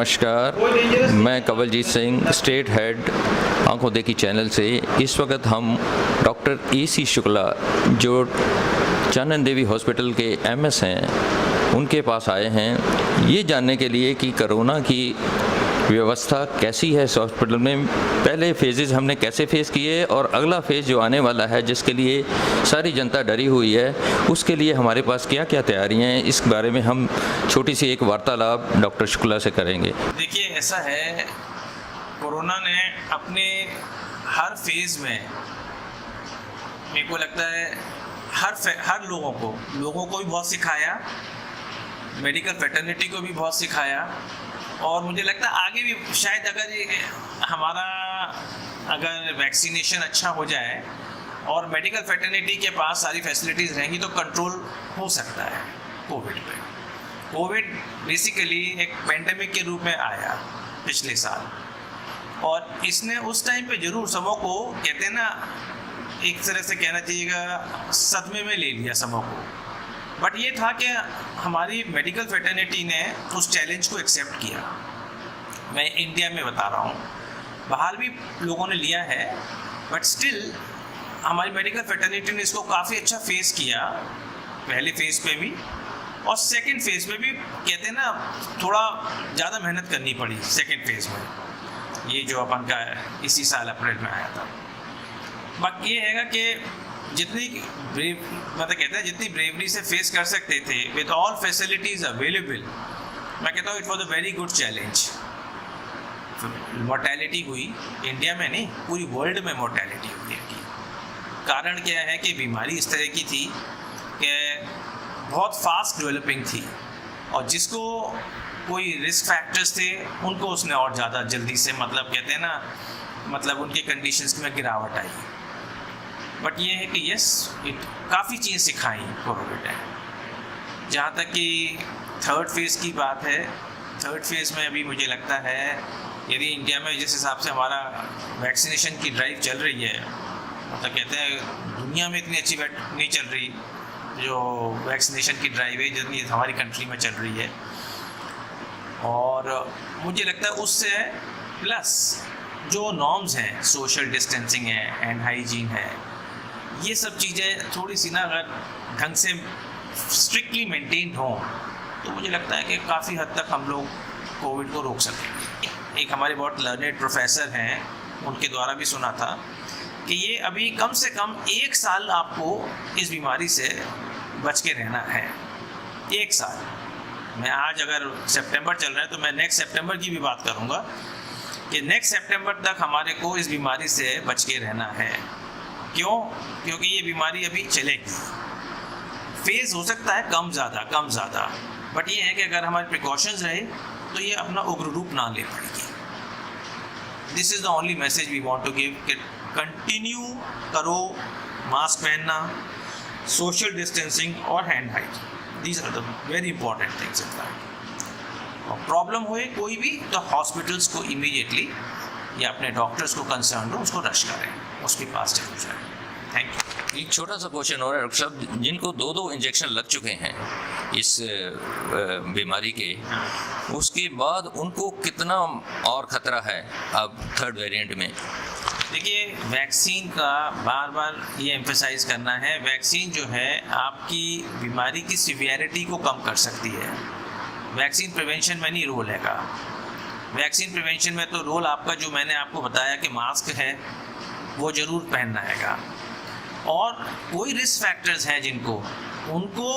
नमस्कार, मैं Kanwaljeet Singh, state head आंखों देखी चैनल से। इस वक्त हम डॉक्टर AC शुक्ला जो चानन देवी हॉस्पिटल के MS हैं, उनके पास आए हैं ये जानने के लिए कि कोरोना की व्यवस्था कैसी है इस हॉस्पिटल में। पहले फेजेस हमने कैसे फेस किए और अगला फेज़ जो आने वाला है जिसके लिए सारी जनता डरी हुई है, उसके लिए हमारे पास क्या क्या तैयारियां हैं, इस बारे में हम छोटी सी एक वार्तालाप डॉक्टर शुक्ला से करेंगे। देखिए, ऐसा है, कोरोना ने अपने हर फेज़ में, मेरे को लगता है हर लोगों को भी बहुत सिखाया, मेडिकल फ्रेटर्निटी को भी बहुत सिखाया, और मुझे लगता है आगे भी शायद अगर वैक्सीनेशन अच्छा हो जाए और मेडिकल फ्रेटर्निटी के पास सारी फैसिलिटीज़ रहेंगी तो कंट्रोल हो सकता है कोविड पे। कोविड बेसिकली एक पेंडेमिक के रूप में आया पिछले साल, और इसने उस टाइम पे जरूर सबों को, कहते हैं ना, एक तरह से कहना चाहिएगा, सदमे में ले लिया सबों को। बट ये था कि हमारी मेडिकल फ्रेटर्निटी ने उस चैलेंज को एक्सेप्ट किया। मैं इंडिया में बता रहा हूँ, बाहर भी लोगों ने लिया है, बट स्टिल हमारी मेडिकल फ्रेटर्निटी ने इसको काफ़ी अच्छा फेस किया, पहले फेज़ पे भी और सेकंड फेज़ में भी। कहते हैं ना, थोड़ा ज़्यादा मेहनत करनी पड़ी सेकंड फेज़ में, ये जो अपन का इसी साल अप्रैल में आया था। बाकी ये है कि जितनी ब्रेवरी से फेस कर सकते थे विद ऑल फैसिलिटीज़ अवेलेबल, मैं कहता हूँ it was a very good challenge. Mortality हुई इंडिया में नहीं, पूरी वर्ल्ड में मोर्टेलिटी हुई है। कारण क्या है कि बीमारी इस तरह की थी कि बहुत फास्ट डेवलपिंग थी, और जिसको कोई रिस्क फैक्टर्स थे उनको उसने और ज़्यादा जल्दी से, कहते हैं ना, उनके कंडीशंस में गिरावट आई। बट ये है कि यस, काफ़ी चीज़ सिखाई कोविड ने। जहाँ तक कि थर्ड फेज़ की बात है, थर्ड फेज़ में अभी मुझे लगता है यदि इंडिया में जिस हिसाब से हमारा वैक्सीनेशन की ड्राइव चल रही है, कहते हैं दुनिया में इतनी अच्छी नहीं चल रही जो वैक्सीनेशन की ड्राइव है जितनी हमारी कंट्री में चल रही है। और मुझे लगता है उससे प्लस जो नॉर्म्स हैं, सोशल डिस्टेंसिंग है, हैंड हाइजीन है, ये सब चीज़ें थोड़ी सी ना अगर ढंग से स्ट्रिक्टली मेंटेन हो तो मुझे लगता है कि काफ़ी हद तक हम लोग कोविड को रोक सकेंगे। एक हमारे बहुत लर्नेड प्रोफेसर हैं, उनके द्वारा भी सुना था कि ये अभी कम से कम 1 साल आपको इस बीमारी से बच के रहना है। 1 साल। मैं आज अगर सितंबर चल रहा है तो मैं नेक्स्ट सितंबर की भी बात करूँगा कि नेक्स्ट सितंबर तक हमारे को इस बीमारी से बच के रहना है। क्यों? क्योंकि ये बीमारी अभी चलेगी। फेज़ हो सकता है कम ज़्यादा, बट ये है कि अगर हमारे प्रिकॉशंस रहे तो ये अपना उग्र रूप ना ले पाएगी। This is the only message we want to give कि कंटिन्यू करो, मास्क पहनना, सोशल डिस्टेंसिंग और hand hygiene, these are the very important things in life. और प्रॉब्लम होए कोई भी तो हॉस्पिटल्स को इमीडिएटली या अपने डॉक्टर्स को कंसर्न हो उसको रश करें, उसके पास चले जाए। Thank you. एक छोटा सा क्वेश्चन और है डॉक्टर साहब, जिनको 2 इंजेक्शन लग चुके हैं इस बीमारी के, उसके बाद उनको कितना और ख़तरा है अब थर्ड वेरिएंट में? देखिए, वैक्सीन का बार बार ये एम्फेसाइज करना है, वैक्सीन जो है आपकी बीमारी की सिवियरिटी को कम कर सकती है। वैक्सीन प्रिवेंशन में नहीं रोल हैगा। वैक्सीन प्रिवेंशन में तो रोल आपका, जो मैंने आपको बताया कि मास्क है वो ज़रूर पहनना हैगा, और कोई रिस्क फैक्टर्स हैं जिनको, उनको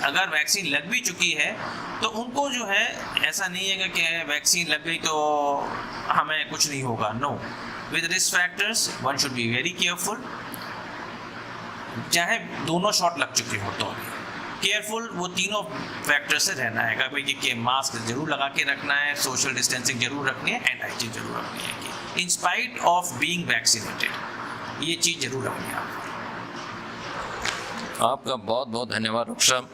अगर वैक्सीन लग भी चुकी है तो उनको जो है, ऐसा नहीं है कि वैक्सीन लग गई तो हमें कुछ नहीं होगा। No, with risk factors one should be very careful, चाहे दोनों शॉट लग चुके हो तो केयरफुल वो तीनों फैक्टर से रहना है। भाई कि मास्क जरूर लगा के रखना है, सोशल डिस्टेंसिंग जरूर रखनी है, हैंड हाइजीन जरूर रखनी है, in spite of being vaccinated, ये चीज़ जरूर रखनी है आपको। आपका बहुत बहुत धन्यवाद डॉक्टर साहब।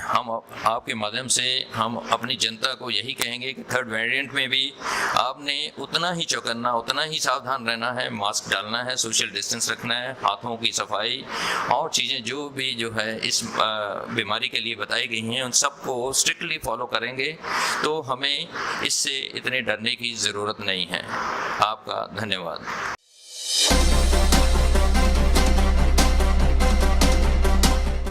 हम आपके माध्यम से हम अपनी जनता को यही कहेंगे कि थर्ड वेरिएंट में भी आपने उतना ही चौकन्ना, उतना ही सावधान रहना है, मास्क डालना है, सोशल डिस्टेंस रखना है, हाथों की सफाई और चीज़ें जो भी जो है इस बीमारी के लिए बताई गई हैं उन सबको स्ट्रिक्टली फॉलो करेंगे तो हमें इससे इतने डरने की ज़रूरत नहीं है। आपका धन्यवाद।